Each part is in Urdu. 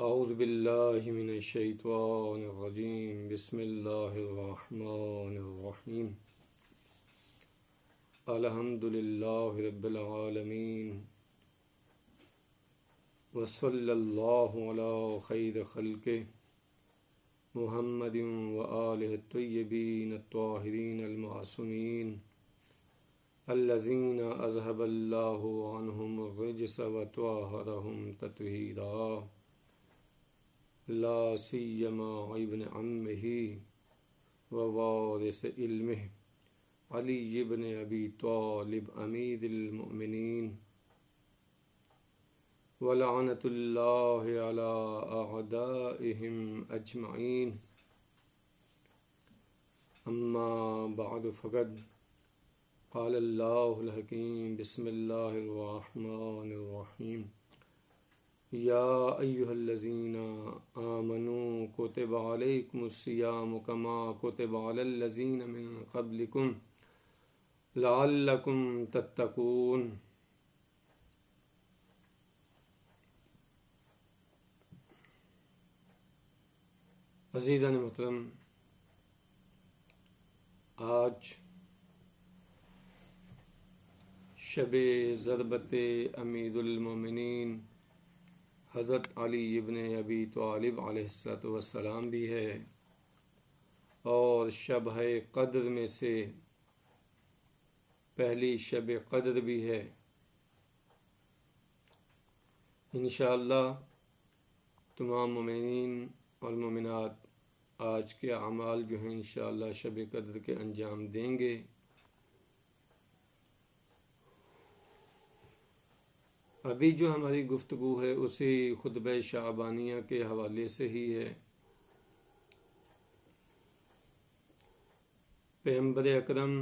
اعوذ باللہ من الشیطان الرجیم بسم اللہ الرحمن الرحیم الحمد للہ رب العالمین وصلی اللہ علی خیر خلقہ محمد وآلہ الطیبین الطاہرین المعصومین الذین اذهب اللہ عنہم الرجس وطہرہم تطہیرا لا سیما ابن عمہ ووارث علمہ علی ابن ابی طالب امیر المؤمنین ولعنۃ اللہ علی اعدائہم اجمعین اما بعد فقد قال اللہ الحکیم بسم اللہ الرحمن الرحیم یا ایہا الذین آمنوا کتب علیکم الصیام کما کتب علی الذین من قبلکم لعلکم تتقون۔ عزیزان محترم، آج شب ضربت امیر المومنین حضرت علی ابن ابی طالب علیہ السلام بھی ہے اور شب قدر میں سے پہلی شب قدر بھی ہے۔ انشاءاللہ تمام مومنین اور مومنات آج کے اعمال جو ہیں انشاءاللہ شب قدر کے انجام دیں گے۔ ابھی جو ہماری گفتگو ہے اسی خطبہ شعبانیہ کے حوالے سے ہی ہے۔ پیغمبر اکرم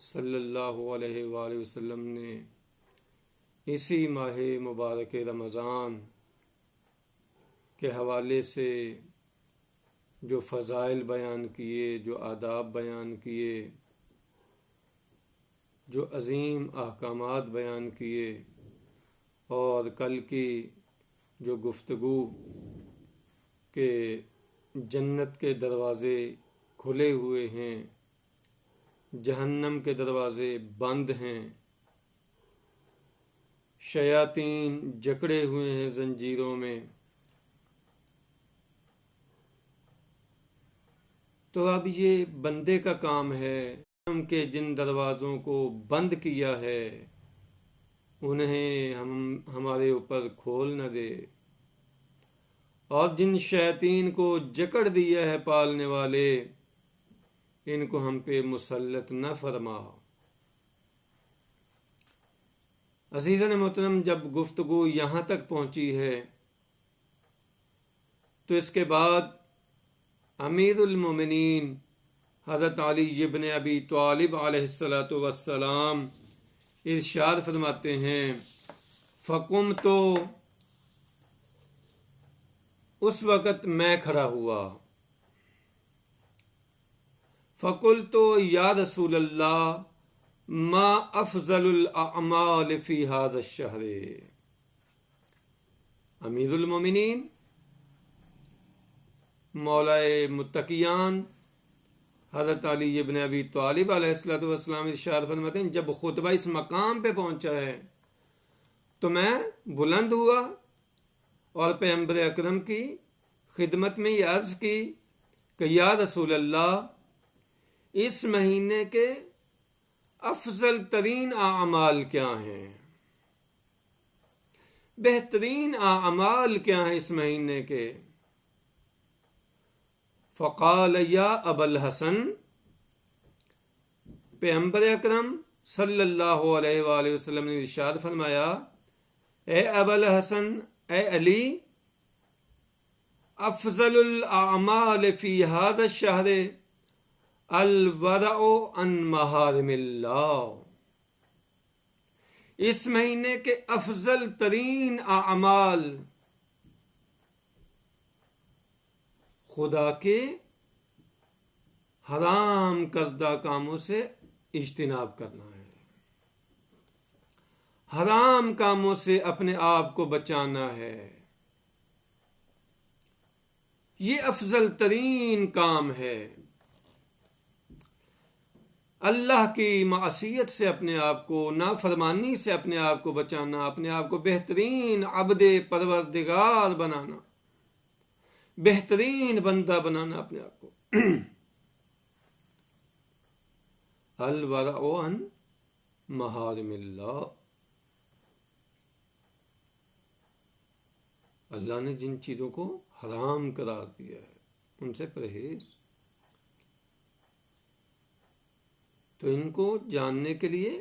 صلی اللہ علیہ وآلہ وسلم نے اسی ماہ مبارک رمضان کے حوالے سے جو فضائل بیان کیے، جو آداب بیان کیے، جو عظیم احکامات بیان کیے، اور کل کی جو گفتگو کہ جنت کے دروازے کھلے ہوئے ہیں، جہنم کے دروازے بند ہیں، شیاطین جکڑے ہوئے ہیں زنجیروں میں، تو اب یہ بندے کا کام ہے جہنم کے جن دروازوں کو بند کیا ہے انہیں ہمارے اوپر کھول نہ دے، اور جن شیاطین کو جکڑ دیا ہے پالنے والے ان کو ہم پہ مسلط نہ فرما۔ عزیزان محترم، جب گفتگو یہاں تک پہنچی ہے تو اس کے بعد امیر المومنین حضرت علی ابن ابی طالب علیہ السلام ارشاد فرماتے ہیں، فقم تو اس وقت میں کھڑا ہوا، فقل تو یا رسول اللہ ما افضل الاعمال فی هذا الشہر۔ امیر المومنین مولا متقیان حضرت علی ابن ابی طالب علیہ السلام ارشاد فرماتے ہیں، جب خطبہ اس مقام پہ پہنچا ہے تو میں بلند ہوا اور پیغمبر اکرم کی خدمت میں یہ عرض کی کہ یا رسول اللہ، اس مہینے کے افضل ترین اعمال کیا ہیں، بہترین اعمال کیا ہیں اس مہینے کے؟ فقال یا ابا الحسن، پیغمبر اکرم صلی اللہ علیہ وآلہ وسلم نے ارشاد فرمایا، اے ابا الحسن، اے علی، افضل الاعمال فی هذا الشہر الورع عن محارم اللہ۔ اس مہینے کے افضل ترین اعمال خدا کے حرام کردہ کاموں سے اجتناب کرنا ہے، حرام کاموں سے اپنے آپ کو بچانا ہے۔ یہ افضل ترین کام ہے. اللہ کی معصیت سے اپنے آپ کو، نافرمانی سے اپنے آپ کو بچانا، اپنے آپ کو بہترین عبد پروردگار بنانا، بہترین بندہ بنانا اپنے آپ کو. الورع عن محارم اللہ، اللہ نے جن چیزوں کو حرام قرار دیا ہے ان سے پرہیز. تو ان کو جاننے کے لیے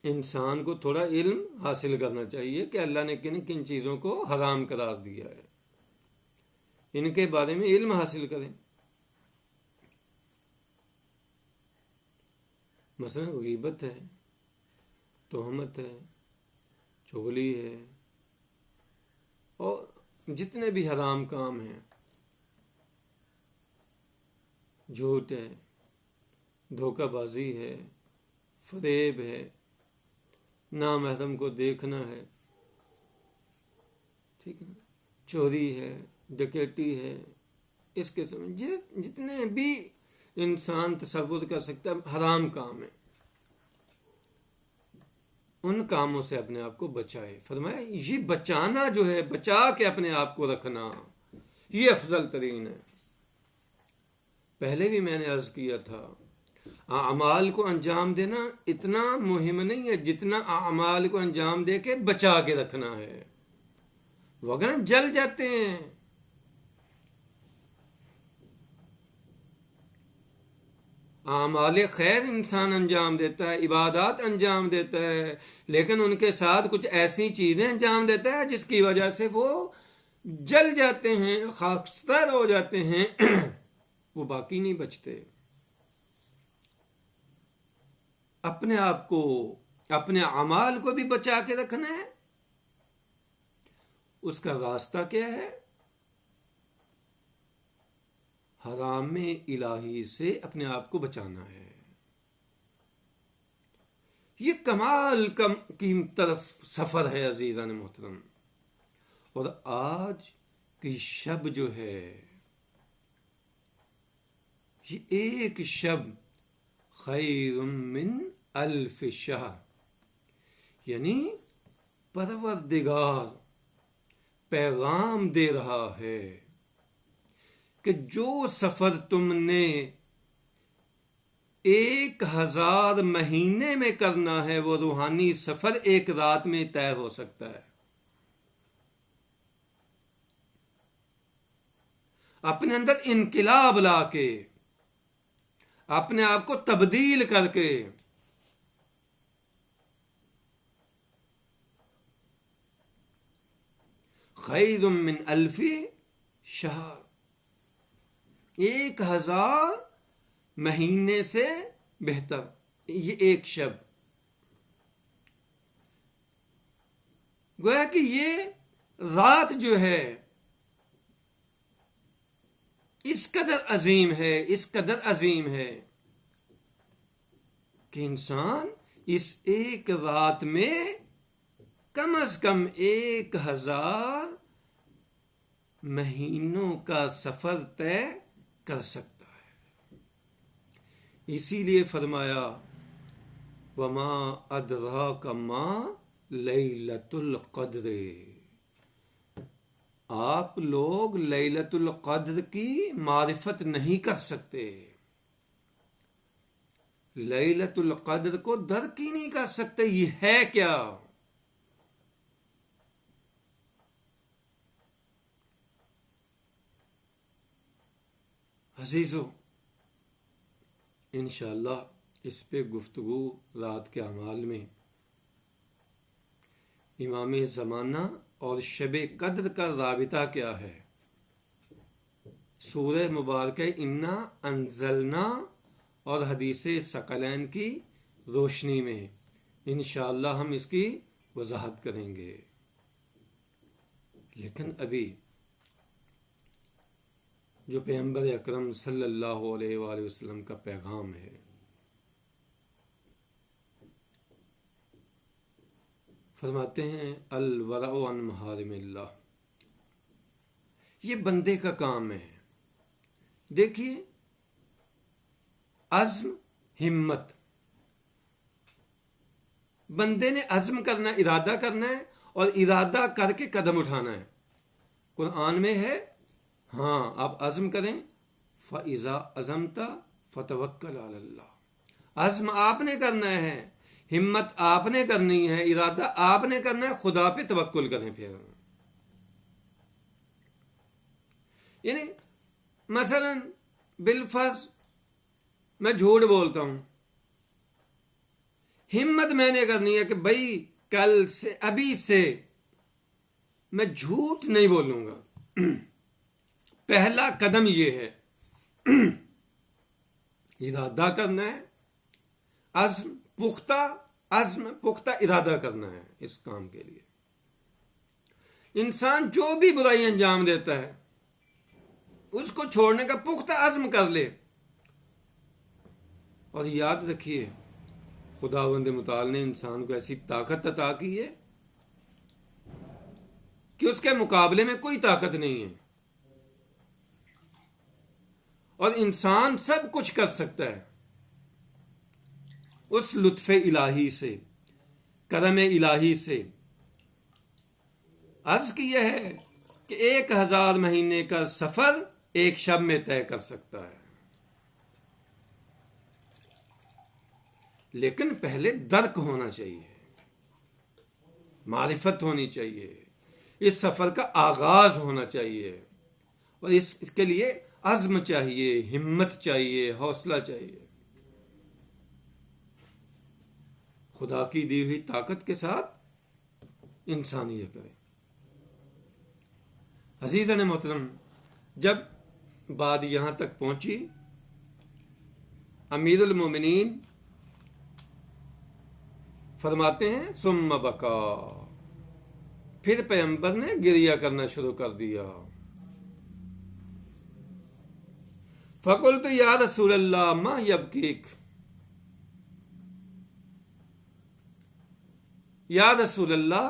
انسان کو تھوڑا علم حاصل کرنا چاہیے کہ اللہ نے کن کن چیزوں کو حرام قرار دیا ہے، ان کے بارے میں علم حاصل کریں. مثلا غیبت ہے، تہمت ہے، چغلی ہے، اور جتنے بھی حرام کام ہیں، جھوٹ ہے، دھوکہ بازی ہے، فریب ہے، نامحرم کو دیکھنا ہے، ٹھیک ہے، چوری ہے، ڈکیتی ہے، اس قسم جتنے بھی انسان تصور کر سکتا ہے حرام کام ہے، ان کاموں سے اپنے آپ کو بچائے. فرمایا یہ بچانا جو ہے، بچا کے اپنے آپ کو رکھنا، یہ افضل ترین ہے. پہلے بھی میں نے عرض کیا تھا، اعمال کو انجام دینا اتنا مہم نہیں ہے جتنا اعمال کو انجام دے کے بچا کے رکھنا ہے، وگرنہ جل جاتے ہیں. اعمال خیر انسان انجام دیتا ہے، عبادات انجام دیتا ہے، لیکن ان کے ساتھ کچھ ایسی چیزیں انجام دیتا ہے جس کی وجہ سے وہ جل جاتے ہیں، خاکستر ہو جاتے ہیں، وہ باقی نہیں بچتے. اپنے آپ کو، اپنے اعمال کو بھی بچا کے رکھنا ہے. اس کا راستہ کیا ہے؟ حرام الہی سے اپنے آپ کو بچانا ہے. یہ کمال کی طرف سفر ہے عزیزان محترم. اور آج کی شب جو ہے، یہ ایک شب خیر من الف شہر، یعنی پروردگار پیغام دے رہا ہے کہ جو سفر تم نے 1000 مہینے میں کرنا ہے، وہ روحانی سفر ایک رات میں طے ہو سکتا ہے. اپنے اندر انقلاب لا کے، اپنے آپ کو تبدیل کر کے، خیر من الف شہر، 1000 مہینے سے بہتر یہ ایک شب. گویا کہ یہ رات جو ہے اس قدر عظیم ہے، اس قدر عظیم ہے کہ انسان اس ایک رات میں کم از کم 1000 مہینوں کا سفر طے کر سکتا ہے. اسی لیے فرمایا وما ادراک ما لیلۃ القدر. آپ لوگ لیلۃ القدر کی معرفت نہیں کر سکتے، لیلۃ القدر کو درک ہی نہیں کر سکتے. یہ ہے کیا؟ عزیزو، انشاءاللہ اس پہ گفتگو رات کے اعمال میں. امام زمانہ اور شب قدر کا رابطہ کیا ہے؟ سورہ مبارکہ انا انزلنا اور حدیث ثقلین کی روشنی میں انشاءاللہ ہم اس کی وضاحت کریں گے. لیکن ابھی جو پیغمبر اکرم صلی اللہ علیہ وآلہ وسلم کا پیغام ہے، فرماتے ہیں الورع عن محارم اللہ، یہ بندے کا کام ہے. دیکھیے، عزم، ہمت. بندے نے عزم کرنا، ارادہ کرنا ہے، اور ارادہ کر کے قدم اٹھانا ہے. قرآن میں ہے، ہاں آپ عزم کریں. فَإِذَا عَزَمْتَ فَتَوَكَّلْ عَلَى اللَّهِ. عزم آپ نے کرنا ہے، ہمت آپ نے کرنی ہے، ارادہ آپ نے کرنا ہے. خدا پہ توکل کریں. پھر یعنی مثلا بالفرض میں جھوٹ بولتا ہوں، ہمت میں نے کرنی ہے کہ بھائی کل سے، ابھی سے میں جھوٹ نہیں بولوں گا. پہلا قدم یہ ہے، ارادہ کرنا ہے، عزم پختہ ارادہ کرنا ہے اس کام کے لیے. انسان جو بھی برائی انجام دیتا ہے اس کو چھوڑنے کا پختہ عزم کر لے. اور یاد رکھیے، خداوند متعال نے انسان کو ایسی طاقت عطا کی ہے کہ اس کے مقابلے میں کوئی طاقت نہیں ہے، اور انسان سب کچھ کر سکتا ہے اس لطف الہی سے، کرم الہی سے. عرض کیا ہے کہ 1000 مہینے کا سفر ایک شب میں طے کر سکتا ہے، لیکن پہلے درک ہونا چاہیے، معرفت ہونی چاہیے، اس سفر کا آغاز ہونا چاہیے، اور اس کے لیے عزم چاہیے، ہمت چاہیے، حوصلہ چاہیے. خدا کی دی ہوئی طاقت کے ساتھ انسان یہ کرے. عزیزان محترم، جب بات یہاں تک پہنچی، امیر المومنین فرماتے ہیں ثم بکا، پھر پیغمبر نے گریہ کرنا شروع کر دیا. فقلت یا رسول اللہ ما یبکیک، یا رسول اللہ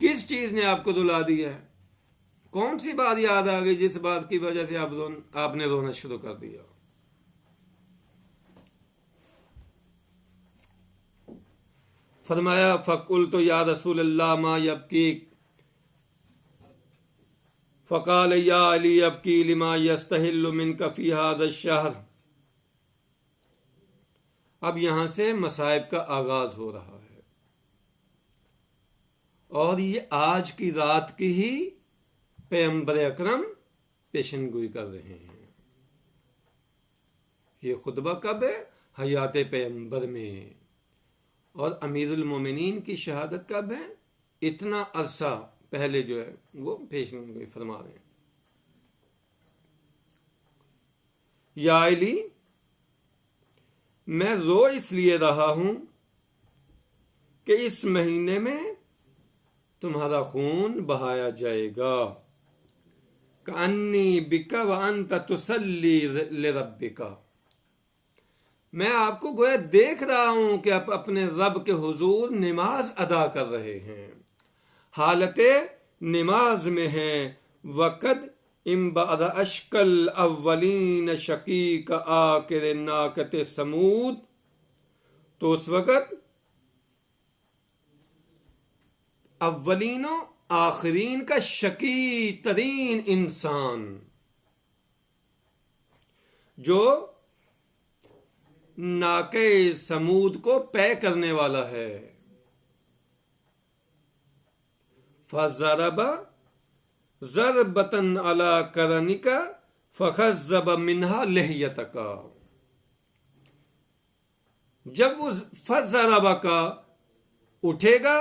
کس چیز نے آپ کو رلا دیا ہے؟ کون سی بات یاد آ گئی جس بات کی وجہ سے آپ نے رونا شروع کر دیا؟ فرمایا فقلت یا رسول اللہ ما یبکیک، فقال یا علی یبکی لما یستحل منک فی ھذا الشہر. اب یہاں سے مصائب کا آغاز ہو رہا ہے، اور یہ آج کی رات کی ہی پیغمبر اکرم پیشن گوئی کر رہے ہیں. یہ خطبہ کب ہے؟ حیات پیغمبر میں. اور امیر المومنین کی شہادت کب ہے؟ اتنا عرصہ پہلے جو ہے وہ پیشن گوئی فرما رہے ہیں. یا علی، میں رو اس لیے رہا ہوں کہ اس مہینے میں تمہارا خون بہایا جائے گا. کأنی بک وانت تصلی لربک، میں آپ کو گویا دیکھ رہا ہوں کہ آپ اپنے رب کے حضور نماز ادا کر رہے ہیں، حالت نماز میں ہیں. وقد انبعد اشکل اولین شقیق آکر ناقت سمود، تو اس وقت اولین و آخرین کا شقی ترین انسان جو ناقہ سمود کو پے کرنے والا ہے، فَضَرَبَ ضَرْبَةً عَلَى قَرْنِكَ فَخَزَّبَ مِنْهَا لِحْيَتَكَ. جب وہ فَضَرَبَ کا اٹھے گا،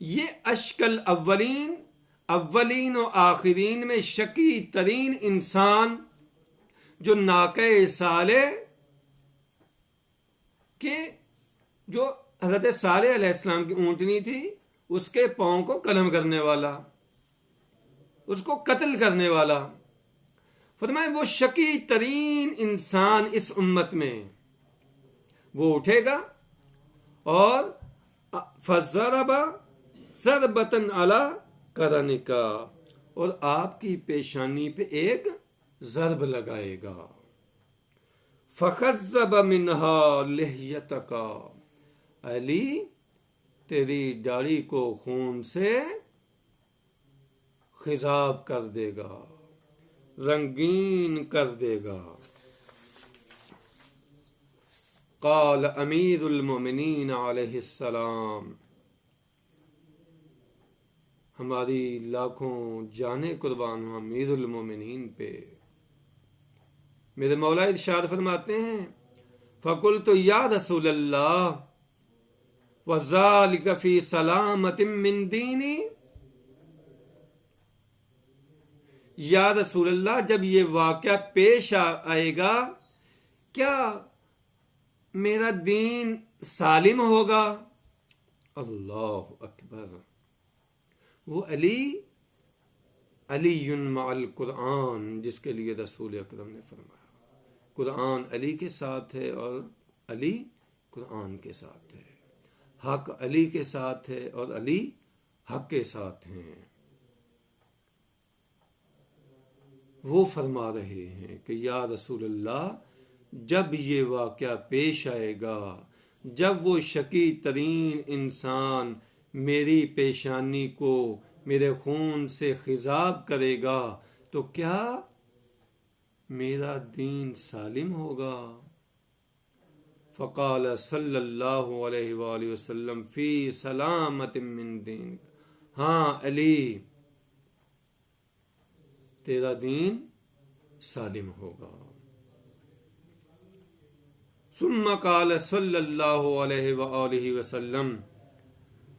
یہ اشکل اولین و آخرین میں شقی ترین انسان جو ناقہ صالح کہ جو حضرت صالح علیہ السلام کی اونٹنی تھی، اس کے پاؤں کو قلم کرنے والا، اس کو قتل کرنے والا، فرمائے وہ شقی ترین انسان اس امت میں وہ اٹھے گا. اور فَضَرَبَ ضَرْبَةً عَلَى قَرْنِكَ، اور آپ کی پیشانی پہ ایک ضرب لگائے گا. فَخَذَّبَ مِنْهَا لِحْيَتَكَ، علی تیری داڑھی کو خون سے خضاب کر دے گا، رنگین کر دے گا. قال امیر المومنین علیہ السلام، ہماری لاکھوں جانیں قربان ہوں امیر المومنین پہ. میرے مولا ارشاد فرماتے ہیں فَقُلْتُ يَا رسول اللہ وَذَلِكَ فِي سَلَامَةٍ مِّن دِينِي، یا رسول اللہ جب یہ واقعہ پیش آئے گا کیا میرا دین سالم ہوگا؟ اللہ اکبر. وہ علی مع القرآن جس کے لیے رسول اکرم نے فرمایا قرآن علی کے ساتھ ہے اور علی قرآن کے ساتھ ہے، حق علی کے ساتھ ہے اور علی حق کے ساتھ ہیں. وہ فرما رہے ہیں کہ یا رسول اللہ جب یہ واقعہ پیش آئے گا، جب وہ شقی ترین انسان میری پیشانی کو میرے خون سے خضاب کرے گا تو کیا میرا دین سالم ہوگا؟ فقال صلی اللہ علیہ وآلہ وسلم فی سلامت من دین، ہاں علی تیرا دین سالم ہوگا. ثم قال صلی اللہ علیہ وآلہ وسلم،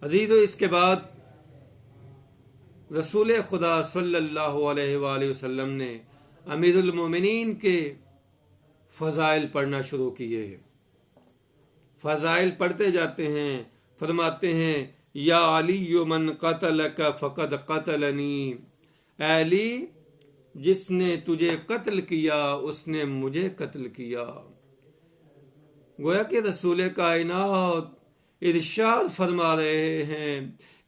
عزیزو اس کے بعد رسول خدا صلی اللہ علیہ وآلہ وسلم نے امیر المومنین کے فضائل پڑھنا شروع کیے. فضائل پڑھتے جاتے ہیں، فرماتے ہیں یا علی من قتلک فقد قتلنی، اے علی جس نے تجھے قتل کیا اس نے مجھے قتل کیا. گویا کہ رسول کائنات ارشاد فرما رہے ہیں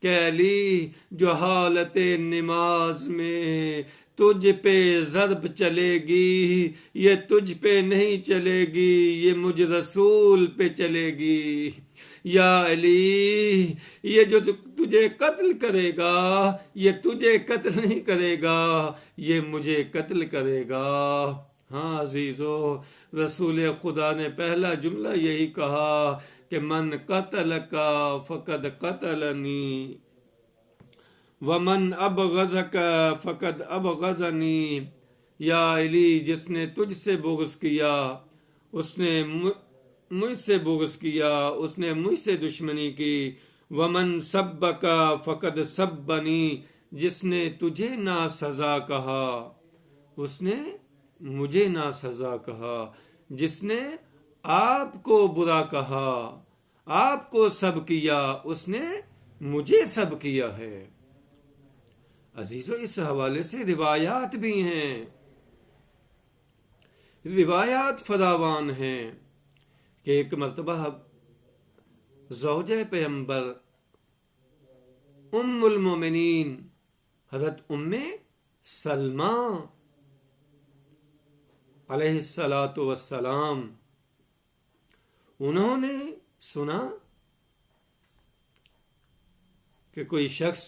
کہ علی جو حالت نماز میں تجھ پہ ضرب چلے گی یہ تجھ پہ نہیں چلے گی، یہ مجھ رسول پہ چلے گی. یا علی یہ جو تجھے قتل کرے گا یہ تجھے قتل نہیں کرے گا، یہ مجھے قتل کرے گا. ہاں عزیزو رسول خدا نے پہلا جملہ یہی کہا کہ من قتل کا فقد قتلنی ومن ابغضک فقد ابغضنی. یا علی جس نے تجھ سے بغض کیا اس نے مجھ سے بغض کیا، اس نے مجھ سے دشمنی کی. ومن سبک فقد سبنی، جس نے تجھے ناسزا کہا اس نے مجھے ناسزا کہا. جس نے آپ کو برا کہا، آپ کو سب کیا، اس نے مجھے سب کیا ہے. عزیزو اس حوالے سے روایات بھی ہیں، روایات فراوان ہیں کہ ایک مرتبہ زوجہ پیغمبر ام المومنین حضرت ام سلمہ علیہ الصلاۃ والسلام انہوں نے سنا کہ کوئی شخص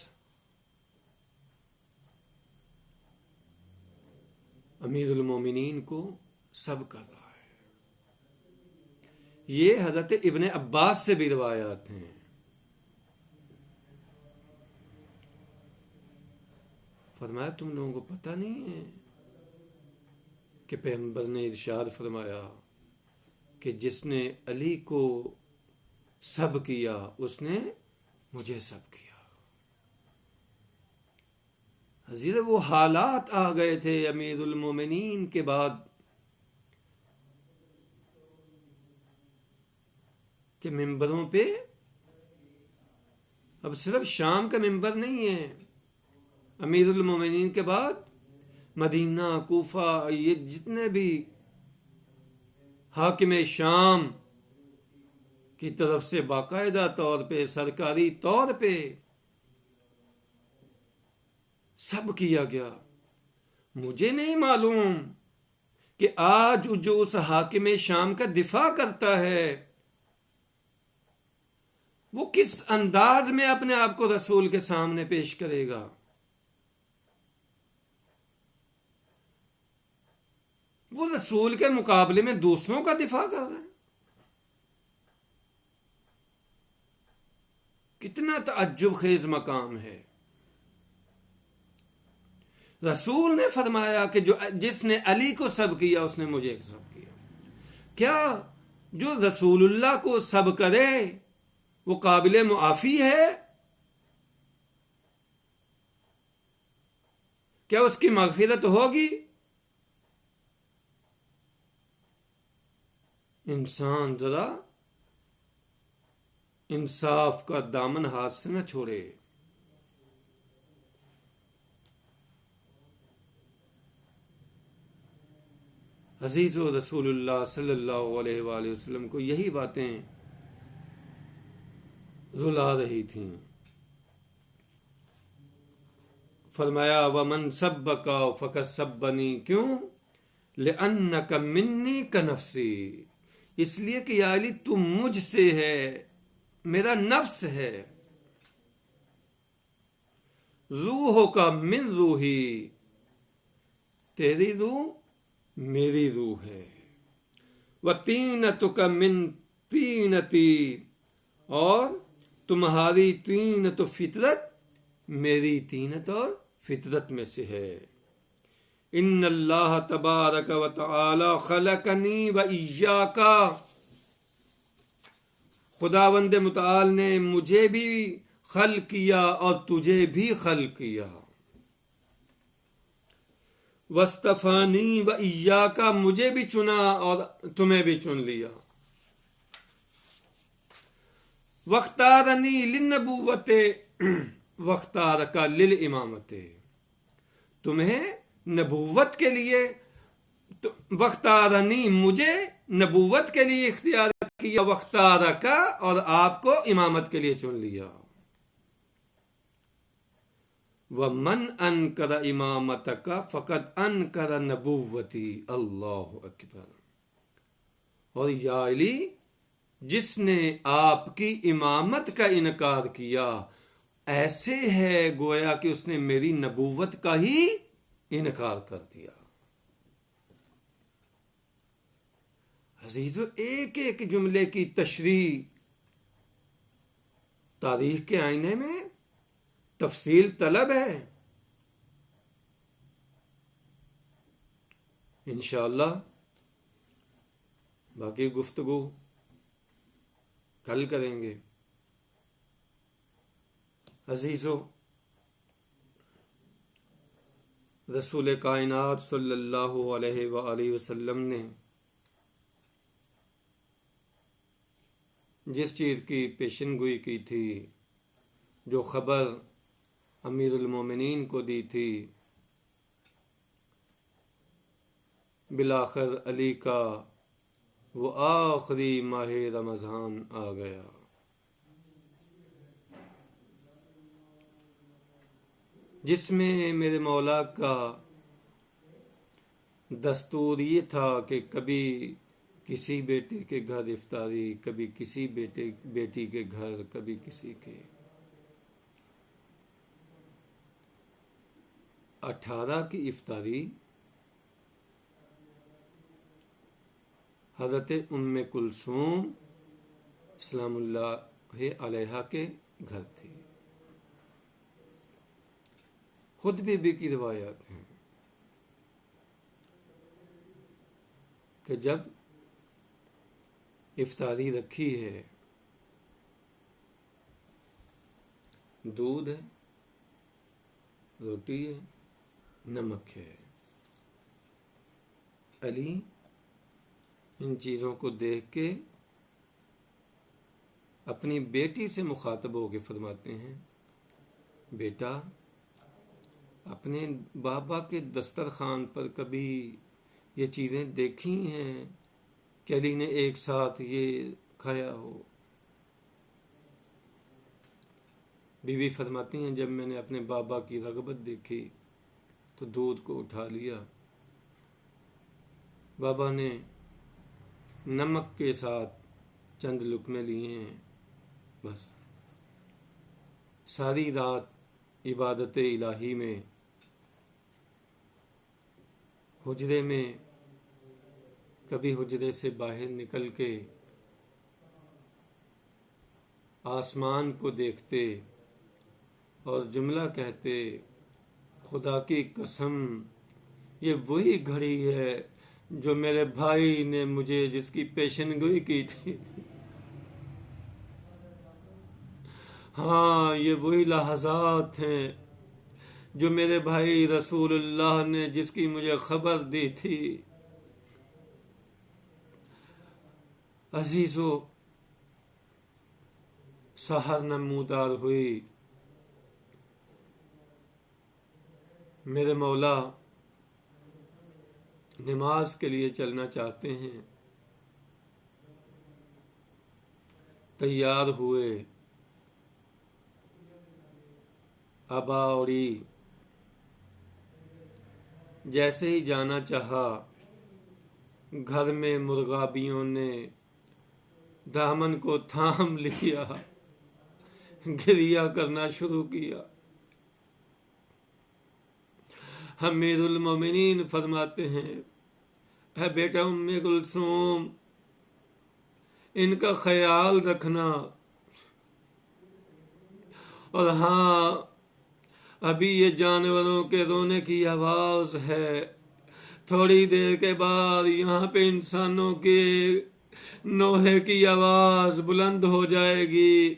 امیر المومنین کو سب کر رہا ہے. یہ حضرت ابن عباس سے بھی روایات ہیں. فرمایا تم لوگوں کو پتہ نہیں ہے کہ پیغمبر نے ارشاد فرمایا کہ جس نے علی کو سب کیا اس نے مجھے سب کیا. حضرت وہ حالات آ گئے تھے امیر المومنین کے بعد کہ ممبروں پہ اب صرف شام کا ممبر نہیں ہے، امیر المومنین کے بعد مدینہ، کوفہ، یہ جتنے بھی حاکم شام کی طرف سے باقاعدہ طور پہ سرکاری طور پہ سب کیا گیا. مجھے نہیں معلوم کہ آج جو اس حاکم شام کا دفاع کرتا ہے وہ کس انداز میں اپنے آپ کو رسول کے سامنے پیش کرے گا. وہ رسول کے مقابلے میں دوسروں کا دفاع کر رہا ہے. کتنا تعجب خیز مقام ہے. رسول نے فرمایا کہ جس نے علی کو سب کیا اس نے مجھے سب کیا. کیا جو رسول اللہ کو سب کرے وہ قابل معافی ہے؟ کیا اس کی مغفرت ہوگی؟ انسان ذرا انصاف کا دامن ہاتھ سے نہ چھوڑے. عزیز و رسول اللہ صلی اللہ علیہ وآلہ وسلم کو یہی باتیں رلا رہی تھیں. فرمایا وَمَن سَبَّكَ فَقَدْ سَبَّنِي. کیوں؟ لِأَنَّكَ مِنِّي كَنَفْسِي. اس لیے کہ یا علی تم مجھ سے ہے، میرا نفس ہے. روحوں کا من روحی، تیری روح میری روح ہے. وَطِينَتُكَ مِن طِينَتِي، اور تمہاری طینت و فطرت میری طینت اور فطرت میں سے ہے. ان اللہ تبارک و تعالی خلقنی و ایاک. خداوند متعال نے مجھے بھی خلق کیا اور تجھے بھی خلق کیا. واصطفانی و ایاک، مجھے بھی چنا اور تمہیں بھی چن لیا. واختارنی للنبوت واختارک للامامت، تمہیں نبوت کے لیے، واختارنی مجھے نبوت کے لیے اختیار کیا، واختارک اور آپ کو امامت کے لیے چن لیا. وَمَنْ أَنْكَرَ إِمَامَتَكَ فَقَدْ أَنْكَرَ نَبُوَّتِي. اللہ اکبر. اور یا علی جس نے آپ کی امامت کا انکار کیا ایسے ہے گویا کہ اس نے میری نبوت کا ہی انکار کر دیا. عزیزو، ایک ایک جملے کی تشریح تاریخ کے آئینے میں تفصیل طلب ہے. انشاءاللہ باقی گفتگو کل کریں گے. عزیزو، رسول کائنات صلی اللہ علیہ وآلہ وسلم نے جس چیز کی پیشن گوئی کی تھی، جو خبر امیر المومنین کو دی تھی، بالآخر علی کا وہ آخری ماہ رمضان آ گیا. جس میں میرے مولا کا دستور یہ تھا کہ کبھی کسی بیٹے کے گھر افطاری، کبھی کسی بیٹی کے گھر، کبھی کسی کے. 18 کی افطاری حضرت ام کلثوم سلام اللہ علیہا کے گھر تھی. خود بی کی روایات ہیں کہ جب افطاری رکھی ہے، دودھ ہے، روٹی ہے، نمک ہے. علی ان چیزوں کو دیکھ کے اپنی بیٹی سے مخاطب ہو کے فرماتے ہیں، بیٹا، اپنے بابا کے دسترخوان پر کبھی یہ چیزیں دیکھی ہیں کہ علی نے ایک ساتھ یہ کھایا ہو؟ بی بی فرماتی ہیں جب میں نے اپنے بابا کی رغبت دیکھی تو دودھ کو اٹھا لیا. بابا نے نمک کے ساتھ چند لقمے لیے ہیں، بس ساری رات عبادت الہی میں حجرے میں، کبھی حجرے سے باہر نکل کے آسمان کو دیکھتے اور جملہ کہتے، خدا کی قسم یہ وہی گھڑی ہے جو میرے بھائی نے مجھے جس کی پیشن گوئی کی تھی. ہاں یہ وہی لحظات ہیں جو میرے بھائی رسول اللہ نے جس کی مجھے خبر دی تھی. عزیزو، سحر نمودار ہوئی. میرے مولا نماز کے لیے چلنا چاہتے ہیں. تیار ہوئے، ابا اوڑی. جیسے ہی جانا چاہا، گھر میں مرغابیوں نے دامن کو تھام لیا، گریہ کرنا شروع کیا. امیر المومنین فرماتے ہیں، اے بیٹا ام کلثوم، ان کا خیال رکھنا. اور ہاں ابھی یہ جانوروں کے رونے کی آواز ہے، تھوڑی دیر کے بعد یہاں پہ انسانوں کے نوحے کی آواز بلند ہو جائے گی.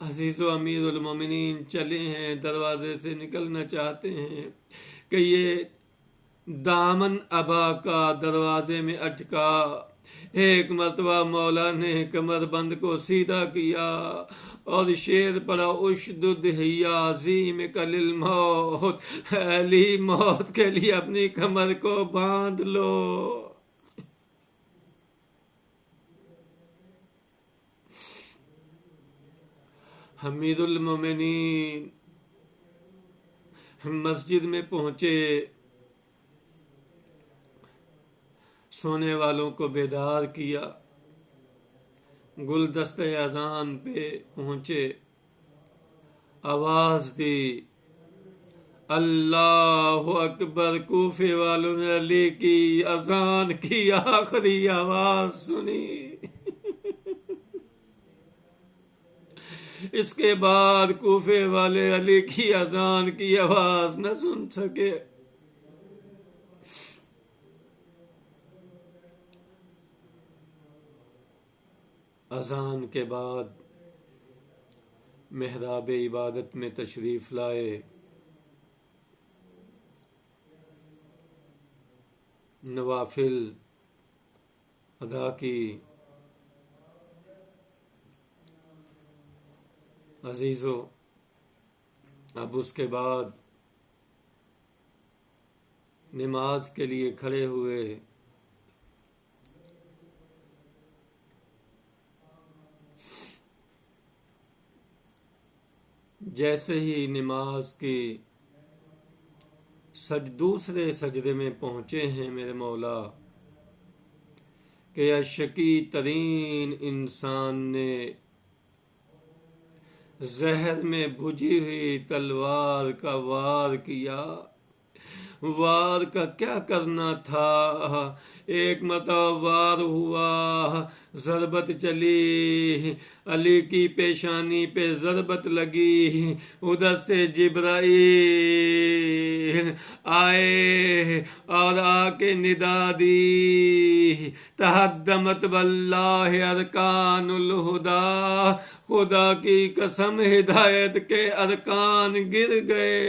عزیز و امیر المومنین چلے ہیں، دروازے سے نکلنا چاہتے ہیں کہ یہ دامن ابا کا دروازے میں اٹکا. ایک مرتبہ مولا نے کمر بند کو سیدھا کیا اور شعر پڑا، اشدد ہیا عظیم للموت، علی موت کے لیے اپنی کمر کو باندھ لو. امیر المومنین مسجد میں پہنچے، سونے والوں کو بیدار کیا، گلدستہ اذان پہ پہنچے، آواز دی، اللہ اکبر. کوفے والوں نے علی کی اذان کی آخری آواز سنی. اس کے بعد کوفے والے علی کی اذان کی آواز نہ سن سکے. اذان کے بعد محراب عبادت میں تشریف لائے، نوافل ادا کی. عزیزو، اب اس کے بعد نماز کے لیے کھڑے ہوئے. جیسے ہی نماز کی دوسرے سجدے میں پہنچے ہیں میرے مولا کہ شقی ترین انسان نے زہر میں بجھی ہوئی تلوار کا وار کیا. وار کا کیا کرنا تھا، ایک مرتبہ وار ہوا، ضربت چلی، علی کی پیشانی پہ ضربت لگی. ادھر سے جبرائیل آئے اور آ کے ندا دی، تہدمت واللہ ارکان الہدا. خدا کی قسم ہدایت کے ارکان گر گئے،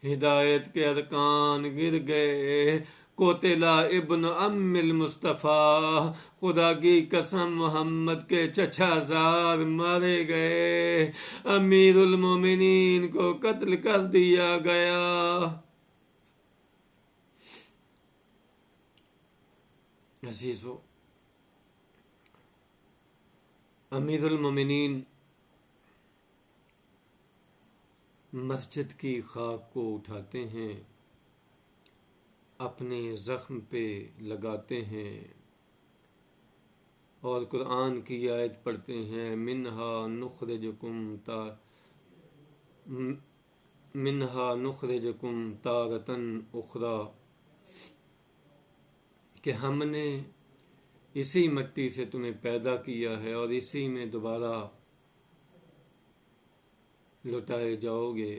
ہدایت کے ارکان گر گئے. قتلا ابن ام المصطفیٰ، خدا کی قسم محمد کے چچا زاد مارے گئے، امیر المومنین کو قتل کر دیا گیا. عزیزو، امیر المومنین مسجد کی خاک کو اٹھاتے ہیں، اپنے زخم پہ لگاتے ہیں اور قرآن کی آیت پڑھتے ہیں، منہا نخرجکم تارتن اخری، کہ ہم نے اسی مٹی سے تمہیں پیدا کیا ہے اور اسی میں دوبارہ لوٹائے جاؤ گے۔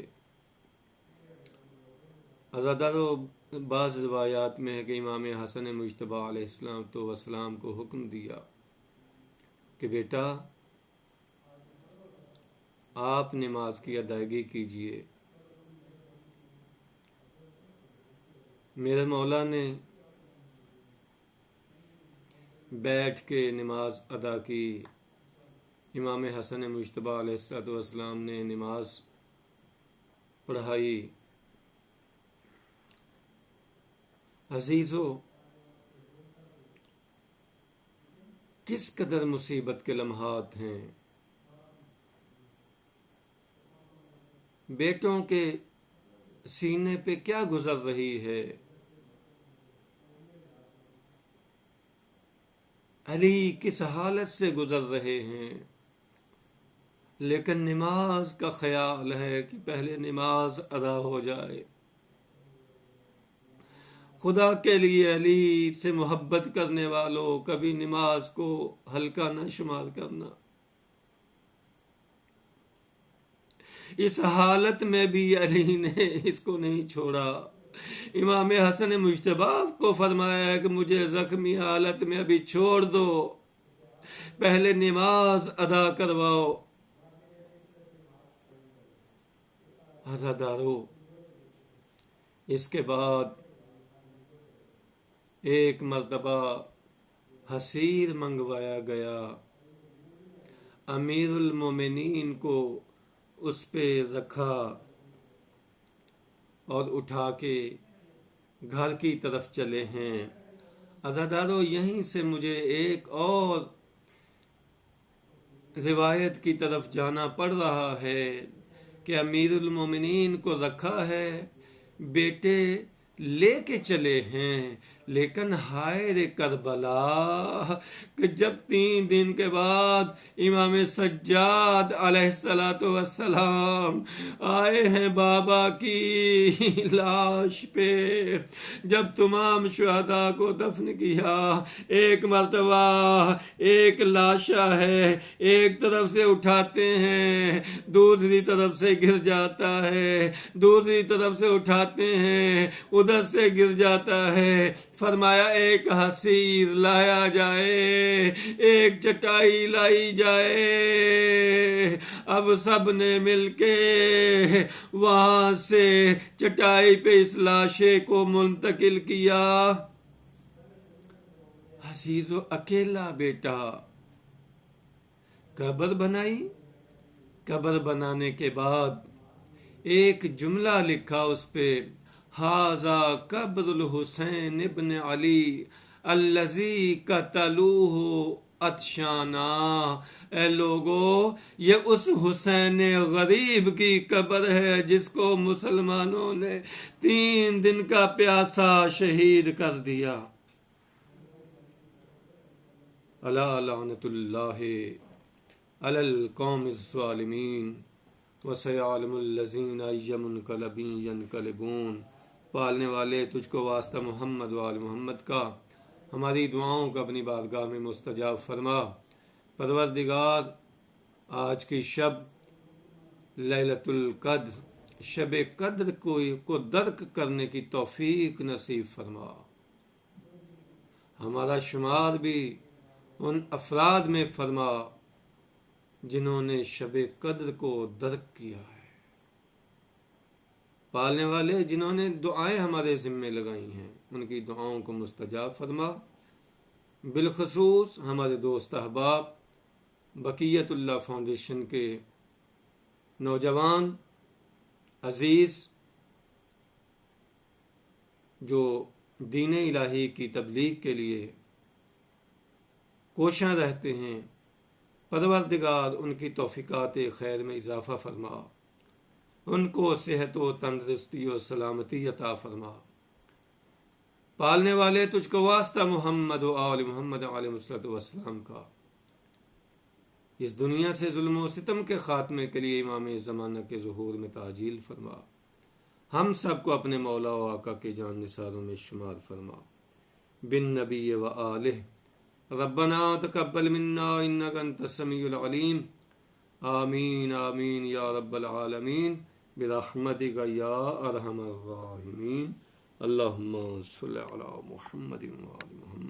ازادارو، بعض روایات میں ہے کہ امام حسن مجتبی علیہ السلام کو حکم دیا کہ بیٹا آپ نماز کی ادائیگی کیجئے۔ میرے مولا نے بیٹھ کے نماز ادا کی، امام حسن مجتبی علیہ السلام نے نماز پڑھائی۔ عزیزو، کس قدر مصیبت کے لمحات ہیں، بیٹوں کے سینے پہ کیا گزر رہی ہے۔ علی کس حالت سے گزر رہے ہیں، لیکن نماز کا خیال ہے کہ پہلے نماز ادا ہو جائے۔ خدا کے لیے علی سے محبت کرنے والوں کبھی نماز کو ہلکا نہ شمار کرنا۔ اس حالت میں بھی علی نے اس کو نہیں چھوڑا۔ امام حسن مجتبی کو فرمایا کہ مجھے زخمی حالت میں ابھی چھوڑ دو، پہلے نماز ادا کرواؤ۔ عزادارو، اس کے بعد ایک مرتبہ حصیر منگوایا گیا، امیر المومنین کو اس پہ رکھا اور اٹھا کے گھر کی طرف چلے ہیں۔ عزادارو، یہیں سے مجھے ایک اور روایت کی طرف جانا پڑ رہا ہے کہ امیر المومنین کو رکھا ہے، بیٹے لے کے چلے ہیں، لیکن ہائے رے کربلا کہ جب 3 دن کے بعد امام سجاد علیہ السلام آئے ہیں بابا کی لاش پہ، جب تمام شہداء کو دفن کیا، ایک مرتبہ ایک لاشا ہے، ایک طرف سے اٹھاتے ہیں، دوسری طرف سے گر جاتا ہے، دوسری طرف سے اٹھاتے ہیں، ادھر سے گر جاتا ہے۔ فرمایا ایک حصیر لایا جائے، ایک چٹائی لائی جائے۔ اب سب نے مل کے وہاں سے چٹائی پہ اس لاشے کو منتقل کیا۔ عزیزو، اکیلا بیٹا، قبر بنائی، قبر بنانے کے بعد ایک جملہ لکھا اس پہ، ھذا قبر الحسین ابن علی الذی قتلوہ عطشانا۔ اے لوگو، یہ اس حسین غریب کی قبر ہے جس کو مسلمانوں نے 3 دن کا پیاسا شہید کر دیا۔ الا لعنۃ اللہ علی القوم الظالمین وسیعلم الذین ای منقلب ینقلبون۔ پالنے والے، تجھ کو واسطہ محمد و آل محمد کا، ہماری دعاؤں کو اپنی بارگاہ میں مستجاب فرما۔ پروردگار، آج کی شب لیلۃ القدر، شب قدر کو درک کرنے کی توفیق نصیب فرما۔ ہمارا شمار بھی ان افراد میں فرما جنہوں نے شب قدر کو درک کیا ہے۔ پالنے والے، جنہوں نے دعائیں ہمارے ذمے لگائی ہیں، ان کی دعاؤں کو مستجاب فرما۔ بالخصوص ہمارے دوست احباب بقیت اللہ فاؤنڈیشن کے نوجوان عزیز جو دین الہی کی تبلیغ کے لیے کوشاں رہتے ہیں، پروردگار ان کی توفیقات خیر میں اضافہ فرما، ان کو صحت و تندرستی و سلامتی عطا فرما۔ پالنے والے تجھ کو واسطہ محمد و آل محمد علیہ الصلوۃ والسلام کا، اس دنیا سے ظلم و ستم کے خاتمے کے لیے امام زمانہ کے ظہور میں تعجیل فرما، ہم سب کو اپنے مولا و آقا کے جان نثاروں میں شمار فرما، بن نبی و آلہ۔ ربنا تقبل منا انک انت السمیع العلیم، آمین آمین یا رب العالمین، برحمتک یا ارحم الراحمین۔ اللہم صلی علی محمد و آل محمد۔